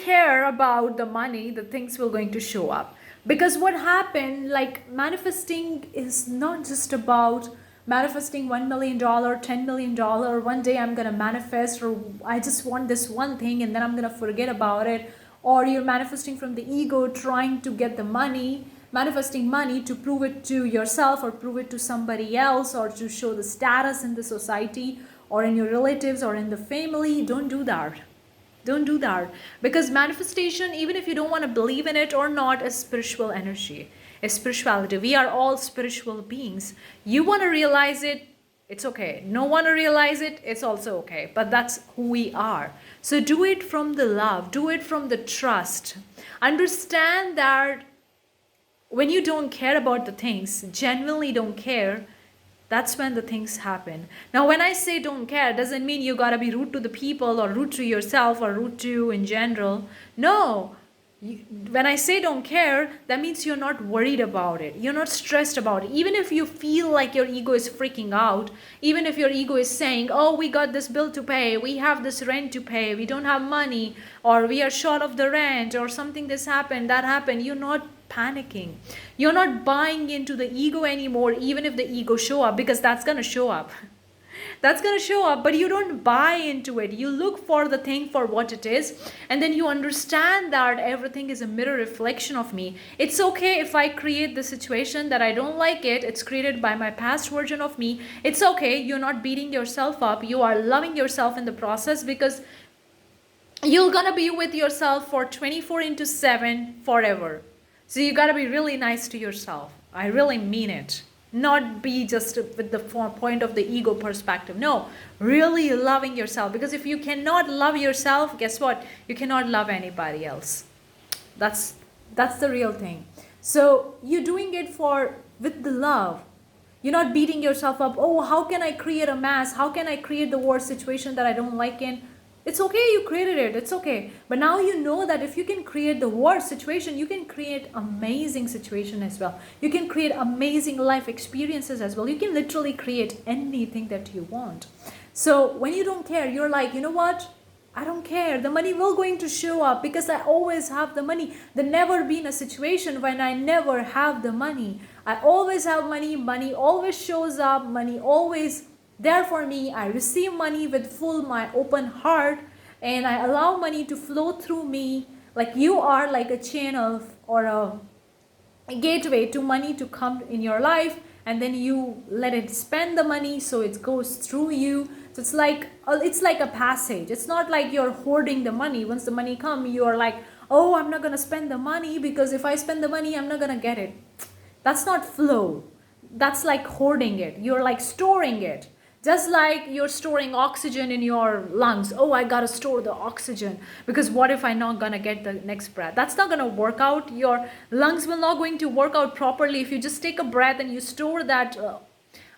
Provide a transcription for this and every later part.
care about the money, the things will going to show up. Because what happened, like manifesting is not just about manifesting $1 million, $10 million. One day I'm gonna manifest, or I just want this one thing and then I'm gonna forget about it. Or you're manifesting from the ego, trying to get the money, manifesting money to prove it to yourself or prove it to somebody else, or to show the status in the society or in your relatives or in the family. Don't do that. Don't do that. Because manifestation, even if you don't want to believe in it or not, is spiritual energy, is spirituality. We are all spiritual beings. You want to realize it, it's okay. No want to realize it, it's also okay. But that's who we are. So do it from the love, do it from the trust. Understand that when you don't care about the things, genuinely don't care, that's when the things happen. Now, when I say don't care, doesn't mean you gotta be rude to the people or rude to yourself or rude to in general. No. When I say don't care, that means you're not worried about it. You're not stressed about it. Even if you feel like your ego is freaking out, even if your ego is saying, oh, we got this bill to pay, we have this rent to pay, we don't have money, or we are short of the rent, or something this happened, that happened, you're not panicking. You're not buying into the ego anymore, even if the ego show up, because that's going to show up. That's going to show up, but you don't buy into it. You look for the thing for what it is, and then you understand that everything is a mirror reflection of me. It's okay if I create the situation that I don't like it. It's created by my past version of me. It's okay. You're not beating yourself up. You are loving yourself in the process, because you're going to be with yourself for 24/7 forever. So you got to be really nice to yourself. I really mean it. Not be just with the point of the ego perspective. No, really loving yourself. Because if you cannot love yourself, guess what? You cannot love anybody else. That's the real thing. So you're doing it with the love. You're not beating yourself up. Oh, how can I create a mess? How can I create the worst situation that I don't like in? It's okay, you created it, it's okay. But now you know that if you can create the worst situation, you can create amazing situation as well. You can create amazing life experiences as well. You can literally create anything that you want. So when you don't care, you're like, you know what? I don't care. The money will going to show up because I always have the money. There never been a situation when I never have the money. I always have money. Money always shows up. Money always there for me. I receive money with full my open heart, and I allow money to flow through me. Like you are like a channel or a gateway to money to come in your life, and then you let it spend the money so it goes through you. So it's like a passage. It's not like you're hoarding the money. Once the money come, you're like, oh, I'm not gonna spend the money because if I spend the money, I'm not gonna get it. That's not flow. That's like hoarding it. You're like storing it. Just like you're storing oxygen in your lungs. Oh, I gotta store the oxygen because what if I'm not gonna get the next breath? That's not gonna work out. Your lungs will not going to work out properly if you just take a breath and you store that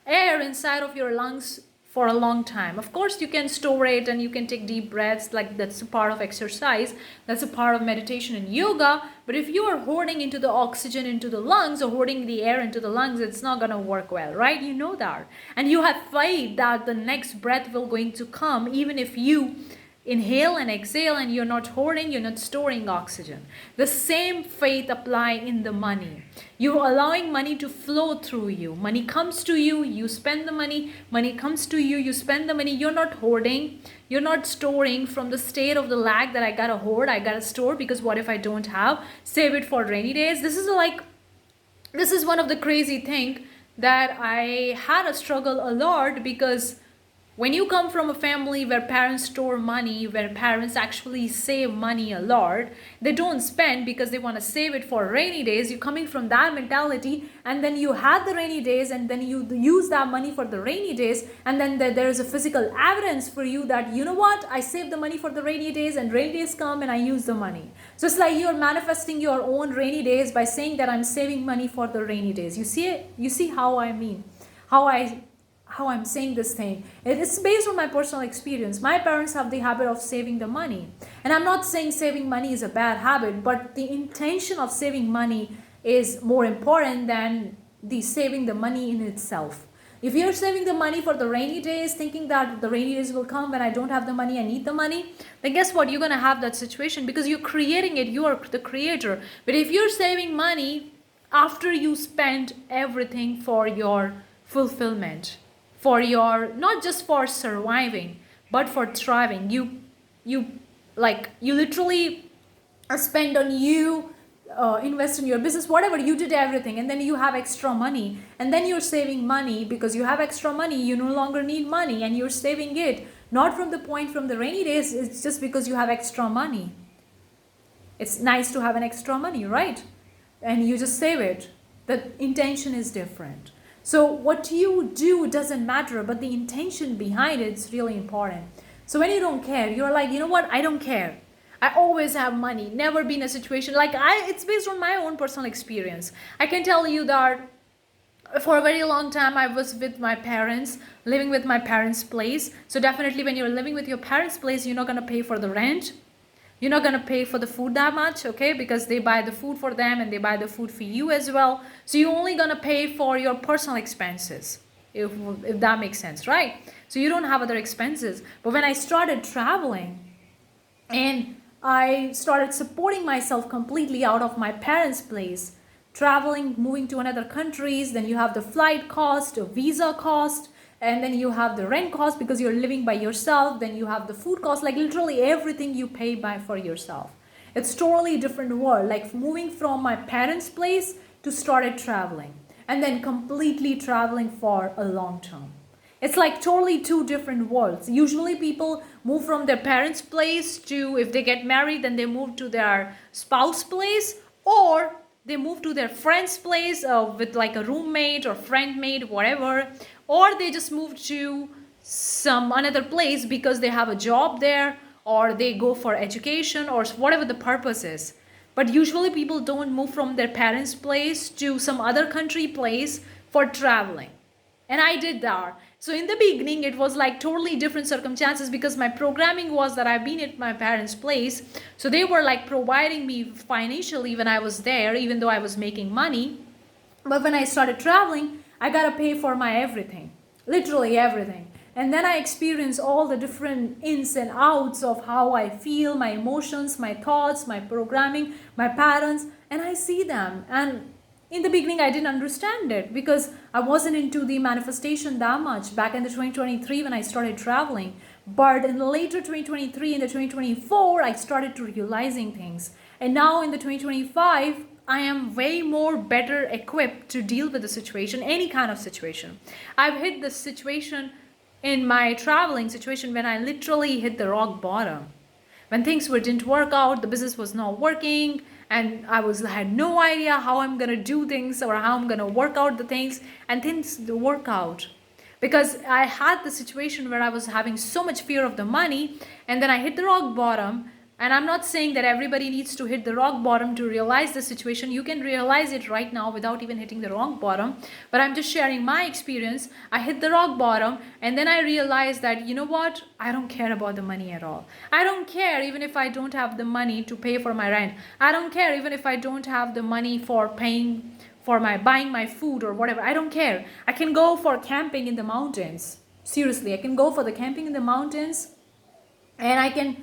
air inside of your lungs for a long time. Of course, you can store it and you can take deep breaths, like that's a part of exercise. That's a part of meditation and yoga. But if you are hoarding into the oxygen into the lungs or hoarding the air into the lungs, it's not going to work well, right? You know that. And you have faith that the next breath will going to come, even if you inhale and exhale and you're not hoarding, you're not storing oxygen. The same faith apply in the money. You're allowing money to flow through you. Money comes to you, you spend the money. Money comes to you, you spend the money. You're not hoarding. You're not storing from the state of the lack that I gotta hoard, I gotta store because what if I don't have? Save it for rainy days. This is one of the crazy thing that I had a struggle a lot, because when you come from a family where parents store money, where parents actually save money a lot, they don't spend because they want to save it for rainy days. You're coming from that mentality, and then you had the rainy days, and then you use that money for the rainy days, and then there is a physical evidence for you that, you know what, I saved the money for the rainy days, and rainy days come and I use the money. So it's like you're manifesting your own rainy days by saying that I'm saving money for the rainy days. You see it? You see how I mean? How I'm saying this thing. It's based on my personal experience. My parents have the habit of saving the money. And I'm not saying saving money is a bad habit, but the intention of saving money is more important than the saving the money in itself. If you're saving the money for the rainy days, thinking that the rainy days will come when I don't have the money, I need the money, then guess what? You're going to have that situation because you're creating it. You are the creator. But if you're saving money after you spend everything for your fulfillment, for your, not just for surviving, but for thriving, you you literally spend on you, invest in your business, whatever, you did everything, and then you have extra money, and then you're saving money because you have extra money, you no longer need money, and you're saving it not from the point from the rainy days, it's just because you have extra money. It's nice to have an extra money, right? And you just save it. The intention is different. So what you do doesn't matter, but the intention behind it is really important. So when you don't care, you're like, you know what, I don't care, I always have money, never been a situation like it's based on my own personal experience. I can tell you that for a very long time I was with my parents, living with my parents' place. So definitely when you're living with your parents' place, you're not going to pay for the rent, you're not going to pay for the food that much, okay, because they buy the food for them and they buy the food for you as well. So you're only going to pay for your personal expenses, if that makes sense, right? So you don't have other expenses. But when I started traveling and I started supporting myself completely out of my parents' place, traveling, moving to another countries, then you have the flight cost, a visa cost, and then you have the rent cost because you're living by yourself, then you have the food cost, like literally everything you pay by for yourself. It's totally different world, like moving from my parents' place to started traveling, and then completely traveling for a long term. It's like totally two different worlds. Usually people move from their parents' place to, if they get married, then they move to their spouse place, or they move to their friend's place with like a roommate or friend mate, whatever, or they just move to some another place because they have a job there, or they go for education, or whatever the purpose is. But usually people don't move from their parents' place to some other country place for traveling. And I did that. So in the beginning, it was like totally different circumstances because my programming was that I've been at my parents' place. So they were like providing me financially when I was there, even though I was making money. But when I started traveling, I got to pay for my everything, literally everything. And then I experienced all the different ins and outs of how I feel, my emotions, my thoughts, my programming, my patterns, and I see them. And in the beginning, I didn't understand it because I wasn't into the manifestation that much back in the 2023 when I started traveling. But in the later 2023 and the 2024, I started to realizing things. And now in the 2025, I am way more better equipped to deal with the situation, any kind of situation. I've hit the situation in my traveling situation when I literally hit the rock bottom. When things didn't work out, the business was not working, and I had no idea how I'm gonna do things or how I'm gonna work out the things, and things work out. Because I had the situation where I was having so much fear of the money, and then I hit the rock bottom. And I'm not saying that everybody needs to hit the rock bottom to realize the situation. You can realize it right now without even hitting the rock bottom. But I'm just sharing my experience. I hit the rock bottom and then I realized that, you know what? I don't care about the money at all. I don't care even if I don't have the money to pay for my rent. I don't care even if I don't have the money for paying for buying my food or whatever. I don't care. I can go for camping in the mountains. Seriously, I can go for the camping in the mountains, and I can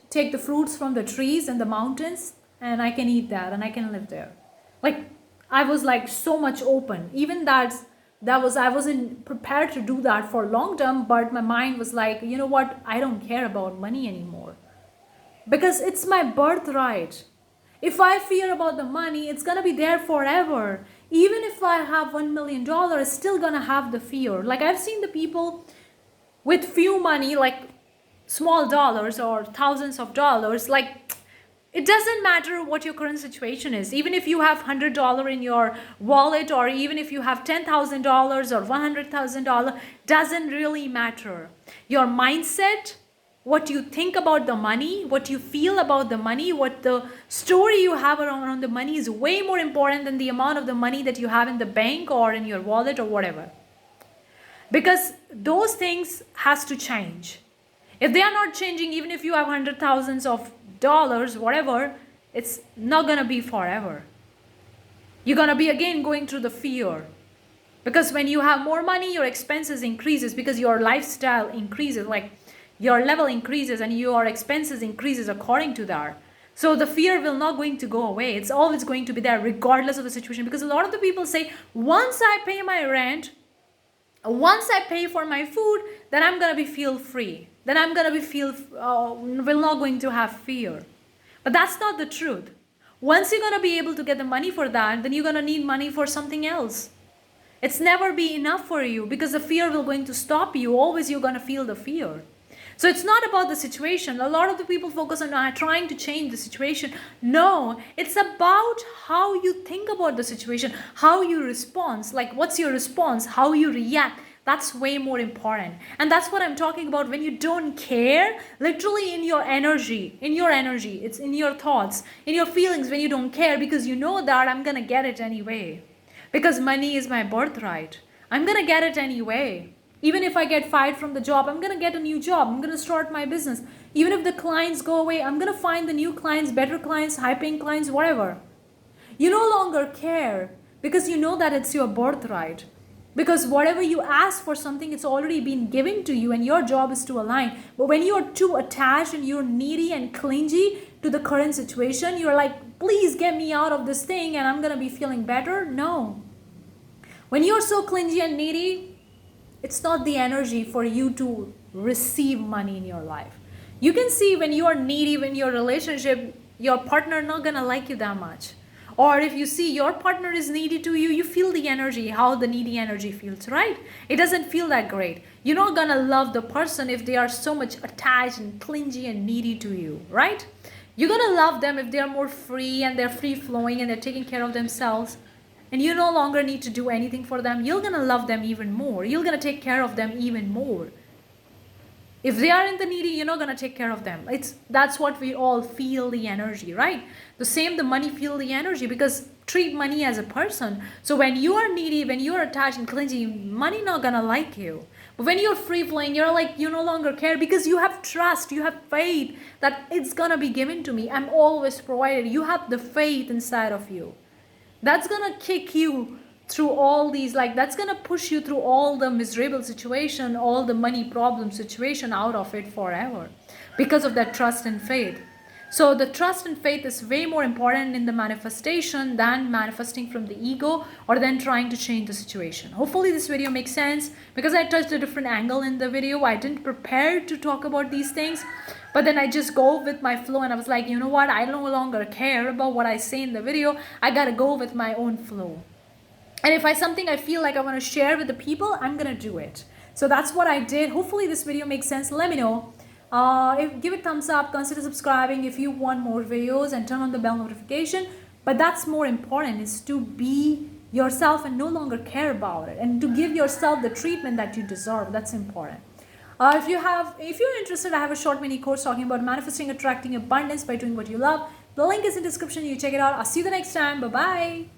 take the fruits from the trees and the mountains, and I can eat that and I can live there. Like, I was like so much open. Even I wasn't prepared to do that for long term, but my mind was like, you know what, I don't care about money anymore. Because it's my birthright. If I fear about the money, it's gonna be there forever. Even if I have $1 million, it's still gonna have the fear. Like, I've seen the people with few money, like small dollars or thousands of dollars, like, it doesn't matter what your current situation is. Even if you have $100 in your wallet, or even if you have $10,000 or $100,000, doesn't really matter. Your mindset, what you think about the money, what you feel about the money, what the story you have around the money is way more important than the amount of the money that you have in the bank or in your wallet or whatever. Because those things has to change. If they are not changing, even if you have hundred thousands of dollars, whatever, it's not going to be forever. You're going to be again going through the fear. Because when you have more money, your expenses increases because your lifestyle increases, like your level increases and your expenses increases according to that. So the fear will not going to go away. It's always going to be there regardless of the situation, because a lot of the people say, once I pay my rent, once I pay for my food, then I'm gonna be feel free. Then I'm gonna be will not going to have fear. But that's not the truth. Once you're gonna be able to get the money for that, then you're gonna need money for something else. It's never be enough for you because the fear will going to stop you. Always you're gonna feel the fear. So it's not about the situation. A lot of the people focus on trying to change the situation. No, it's about how you think about the situation, how you respond. Like, what's your response, how you react. That's way more important. And that's what I'm talking about when you don't care, literally in your energy, it's in your thoughts, in your feelings, when you don't care because you know that I'm gonna get it anyway. Because money is my birthright. I'm gonna get it anyway. Even if I get fired from the job, I'm gonna get a new job. I'm gonna start my business. Even if the clients go away, I'm gonna find the new clients, better clients, high-paying clients, whatever. You no longer care because you know that it's your birthright. Because whatever you ask for something, it's already been given to you and your job is to align. But when you're too attached and you're needy and clingy to the current situation, you're like, please get me out of this thing and I'm gonna be feeling better. No. When you're so clingy and needy, it's not the energy for you to receive money in your life. You can see when you are needy, when your relationship, your partner not gonna like you that much. Or if you see your partner is needy to you, you feel the energy, how the needy energy feels, right? It doesn't feel that great. You're not gonna love the person if they are so much attached and clingy and needy to you, right? You're gonna love them if they are more free and they're free flowing and they're taking care of themselves. And you no longer need to do anything for them. You're gonna love them even more. You're gonna take care of them even more. If they are in the needy, you're not gonna take care of them. That's what we all feel the energy, right? The same, the money feel the energy because treat money as a person. So when you are needy, when you are attached and clingy, money not gonna like you. But when you're free flowing, you're like, you no longer care because you have trust, you have faith that it's gonna be given to me. I'm always provided. You have the faith inside of you. That's gonna kick you through all these, like that's gonna push you through all the miserable situation, all the money problem situation out of it forever because of that trust and faith. So the trust and faith is way more important in the manifestation than manifesting from the ego or then trying to change the situation. Hopefully this video makes sense because I touched a different angle in the video. I didn't prepare to talk about these things, but then I just go with my flow and I was like, you know what? I no longer care about what I say in the video. I gotta go with my own flow. And if something I feel like I want to share with the people, I'm gonna do it. So that's what I did. Hopefully this video makes sense. Let me know. Give it thumbs up, consider subscribing if you want more videos and turn on the bell notification. But that's more important, is to be yourself and no longer care about it and to give yourself the treatment that you deserve. That's important. If you're interested, I have a short mini course talking about manifesting, attracting abundance by doing what you love. The link is in the description. You check it out. I'll see you the next time. Bye-bye.